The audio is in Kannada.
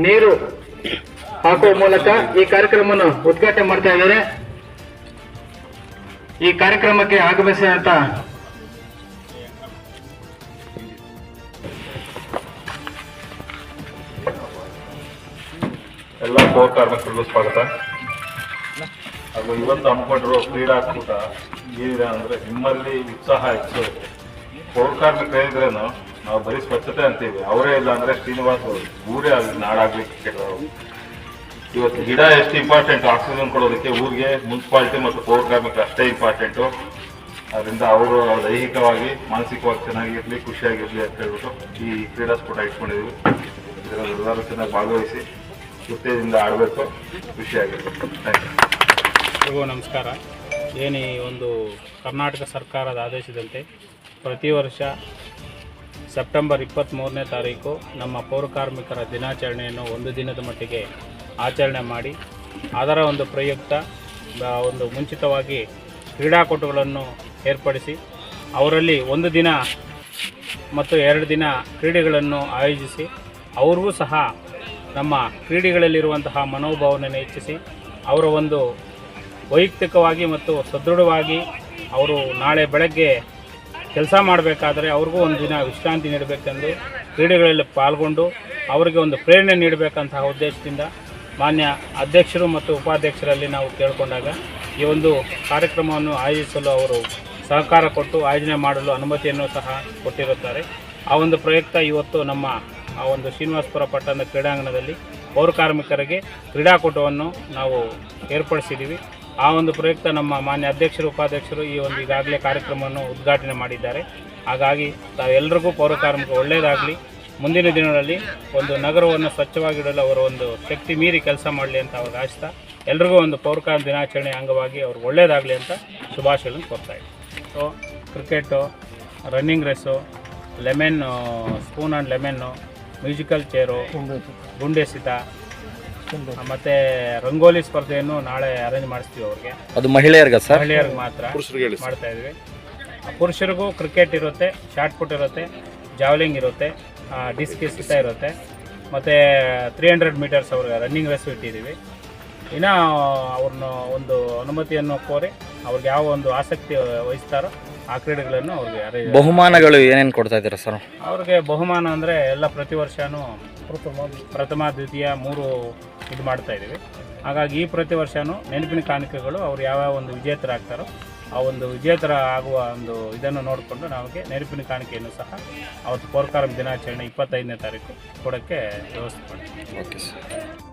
ನೀರು ಹಾಕುವ ಮೂಲಕ ಈ ಕಾರ್ಯಕ್ರಮವನ್ನು ಉದ್ಘಾಟನೆ ಮಾಡ್ತಾ ಇದ್ದಾರೆ. ಈ ಕಾರ್ಯಕ್ರಮಕ್ಕೆ ಆಗಮಿಸಿದಂತ ಎಲ್ಲ ಪೌರ ಕಾರ್ಮಿಕರಿಗೂ ಸ್ವಾಗತ. ಹಾಗೂ ಇವತ್ತು ಹಮ್ಮಿಕೊಂಡಿರುವ ಕ್ರೀಡಾಕೂಟ ಏನಿದೆ ಅಂದರೆ ನಿಮ್ಮಲ್ಲಿ ಉತ್ಸಾಹ ಹೆಚ್ಚೋದು. ಪೌರ ಕಾರ್ಮಿಕರು ಹೇಳಿದ್ರೇನು ನಾವು ಬರೀ ಸ್ವಚ್ಛತೆ ಅಂತೀವಿ, ಅವರೇ ಇಲ್ಲ ಅಂದರೆ ಶ್ರೀನಿವಾಸ್ ಊರೇ ಆಗಲಿ ನಾಡಾಗ್ಲಿಕ್ಕೆ ಇವತ್ತು ಗಿಡ ಎಷ್ಟು ಇಂಪಾರ್ಟೆಂಟ್ ಆಕ್ಸಿಜನ್ ಕೊಡೋದಕ್ಕೆ ಊರಿಗೆ ಮುನ್ಸಿಪಾಲಿಟಿ ಮತ್ತು ಪೌರ ಕಾರ್ಮಿಕರು ಅಷ್ಟೇ ಇಂಪಾರ್ಟೆಂಟು. ಅದರಿಂದ ಅವರು ದೈಹಿಕವಾಗಿ ಮಾನಸಿಕವಾಗಿ ಚೆನ್ನಾಗಿರಲಿ, ಖುಷಿಯಾಗಿರಲಿ ಅಂತ ಹೇಳ್ಬಿಟ್ಟು ಈ ಕ್ರೀಡಾಸ್ಫೋಟ ಇಟ್ಕೊಂಡಿದ್ದೀವಿ. ಇದರಲ್ಲಿ ಎಲ್ಲರೂ ಚೆನ್ನಾಗಿ ಭಾಗವಹಿಸಿ ಉತ್ತೇಜದಿಂದ ಆಡಬೇಕು, ಖುಷಿಯಾಗಿರ್ಬೇಕು. Thank you. ನಮಸ್ಕಾರ. ಏನು ಈ ಒಂದು ಕರ್ನಾಟಕ ಸರ್ಕಾರದ ಆದೇಶದಂತೆ ಪ್ರತಿ ವರ್ಷ ಸೆಪ್ಟೆಂಬರ್ 23ನೇ ತಾರೀಕು ನಮ್ಮ ಪೌರ ಕಾರ್ಮಿಕರ ದಿನಾಚರಣೆಯನ್ನು ಒಂದು ದಿನದ ಮಟ್ಟಿಗೆ ಆಚರಣೆ ಮಾಡಿ, ಅದರ ಒಂದು ಪ್ರಯುಕ್ತ ಒಂದು ಮುಂಚಿತವಾಗಿ ಕ್ರೀಡಾಕೂಟಗಳನ್ನು ಏರ್ಪಡಿಸಿ ಅವರಲ್ಲಿ ಒಂದು ದಿನ ಮತ್ತು 2 ದಿನ ಕ್ರೀಡೆಗಳನ್ನು ಆಯೋಜಿಸಿ ಅವ್ರಿಗೂ ಸಹ ನಮ್ಮ ಕ್ರೀಡೆಗಳಲ್ಲಿರುವಂತಹ ಮನೋಭಾವನೆಯನ್ನು ಹೆಚ್ಚಿಸಿ ಅವರ ಒಂದು ವೈಯಕ್ತಿಕವಾಗಿ ಮತ್ತು ಸದೃಢವಾಗಿ ಅವರು ನಾಳೆ ಬೆಳಗ್ಗೆ ಕೆಲಸ ಮಾಡಬೇಕಾದರೆ ಅವ್ರಿಗೂ ಒಂದು ದಿನ ವಿಶ್ರಾಂತಿ ನೀಡಬೇಕೆಂದು ಕ್ರೀಡೆಗಳಲ್ಲಿ ಪಾಲ್ಗೊಂಡು ಅವರಿಗೆ ಒಂದು ಪ್ರೇರಣೆ ನೀಡಬೇಕಂತಹ ಉದ್ದೇಶದಿಂದ ಮಾನ್ಯ ಅಧ್ಯಕ್ಷರು ಮತ್ತು ಉಪಾಧ್ಯಕ್ಷರಲ್ಲಿ ನಾವು ಕೇಳಿಕೊಂಡಾಗ ಈ ಒಂದು ಕಾರ್ಯಕ್ರಮವನ್ನು ಆಯೋಜಿಸಲು ಅವರು ಸಹಕಾರ ಕೊಟ್ಟು ಆಯೋಜನೆ ಮಾಡಲು ಅನುಮತಿಯನ್ನು ಸಹ ಕೊಟ್ಟಿರುತ್ತಾರೆ. ಆ ಒಂದು ಪ್ರಯುಕ್ತ ಇವತ್ತು ನಮ್ಮ ಆ ಒಂದು ಶ್ರೀನಿವಾಸಪುರ ಪಟ್ಟಣದ ಕ್ರೀಡಾಂಗಣದಲ್ಲಿ ಪೌರ ಕಾರ್ಮಿಕರಿಗೆ ಕ್ರೀಡಾಕೂಟವನ್ನು ನಾವು ಏರ್ಪಡಿಸಿದ್ದೀವಿ. ಆ ಒಂದು ಪ್ರಯುಕ್ತ ನಮ್ಮ ಮಾನ್ಯ ಅಧ್ಯಕ್ಷರು ಉಪಾಧ್ಯಕ್ಷರು ಈ ಒಂದು ಈಗಾಗಲೇ ಕಾರ್ಯಕ್ರಮವನ್ನು ಉದ್ಘಾಟನೆ ಮಾಡಿದ್ದಾರೆ. ಹಾಗಾಗಿ ತಾವೆಲ್ಲರಿಗೂ ಪೌರ ಕಾರ್ಮಿಕರು ಒಳ್ಳೆಯದಾಗಲಿ, ಮುಂದಿನ ದಿನಗಳಲ್ಲಿ ಒಂದು ನಗರವನ್ನು ಸ್ವಚ್ಛವಾಗಿಡಲು ಅವರು ಒಂದು ಶಕ್ತಿ ಮೀರಿ ಕೆಲಸ ಮಾಡಲಿ ಅಂತ ಅವ್ರಿಗೆ ಆಶಿಸ್ತಾ ಎಲ್ರಿಗೂ ಒಂದು ಪೌರ ಕಾರ್ಮಿಕ ದಿನಾಚರಣೆ ಅಂಗವಾಗಿ ಅವ್ರಿಗೆ ಒಳ್ಳೆಯದಾಗಲಿ ಅಂತ ಶುಭಾಶಯಗಳನ್ನು ಕೋರ್ತಾ ಇದ್ದೀವಿ. So cricket, running race, spoon and lemon, musical chair, ಗುಂಡೆಸಿತ ಮತ್ತು ರಂಗೋಲಿ ಸ್ಪರ್ಧೆಯನ್ನು ನಾಳೆ ಅರೇಂಜ್ ಮಾಡಿಸ್ತೀವಿ. ಅವ್ರಿಗೆ ಅದು ಮಹಿಳೆಯರಿಗೆ ಮಾತ್ರ ಮಾಡ್ತಾ ಇದ್ವಿ. ಪುರುಷರಿಗೂ ಕ್ರಿಕೆಟ್ ಇರುತ್ತೆ, ಶಾರ್ಟ್ ಪುಟ್ ಇರುತ್ತೆ, ಜಾವ್ಲಿಂಗ್ ಇರುತ್ತೆ, ಡಿಸ್ಕಿಸಿತ ಇರುತ್ತೆ, ಮತ್ತು 300 ಮೀಟರ್ಸ್ ಅವ್ರಿಗೆ ರನ್ನಿಂಗ್ ರೇಸು ಇಟ್ಟಿದ್ದೀವಿ. ಇನ್ನು ಅವ್ರನ್ನ ಒಂದು ಅನುಮತಿಯನ್ನು ಕೋರಿ ಅವ್ರಿಗೆ ಯಾವ ಒಂದು ಆಸಕ್ತಿ ವಹಿಸ್ತಾರೋ ಆ ಕ್ರೀಡೆಗಳನ್ನು ಅವ್ರಿಗೆ ಬಹುಮಾನಗಳು ಏನೇನು ಕೊಡ್ತಾ ಇದ್ದೀರಾ ಸರ್? ಅವ್ರಿಗೆ ಬಹುಮಾನ ಅಂದರೆ ಎಲ್ಲ ಪ್ರತಿ ವರ್ಷವೂ ಪ್ರಥಮ ದ್ವಿತೀಯ 3 ಇದು ಮಾಡ್ತಾಯಿದ್ದೀವಿ. ಹಾಗಾಗಿ ಈ ಪ್ರತಿ ವರ್ಷವೂ ನೆನಪಿನ ಕಾಣಿಕೆಗಳು ಅವ್ರು ಯಾವ್ಯಾವ ಒಂದು ವಿಜೇತರಾಗ್ತಾರೋ ಆ ಒಂದು ವಿಜೇತರ ಆಗುವ ಒಂದು ಇದನ್ನು ನೋಡಿಕೊಂಡು ನಮಗೆ ನೆನಪಿನ ಕಾಣಿಕೆಯನ್ನು ಸಹ ಅವತ್ತು ಪೌರ ಕಾರ್ಮಿಕ ದಿನಾಚರಣೆ 25ನೇ ತಾರೀಕು ಕೊಡೋಕ್ಕೆ ವ್ಯವಸ್ಥೆ ಮಾಡ್ತೀವಿ. Okay sir.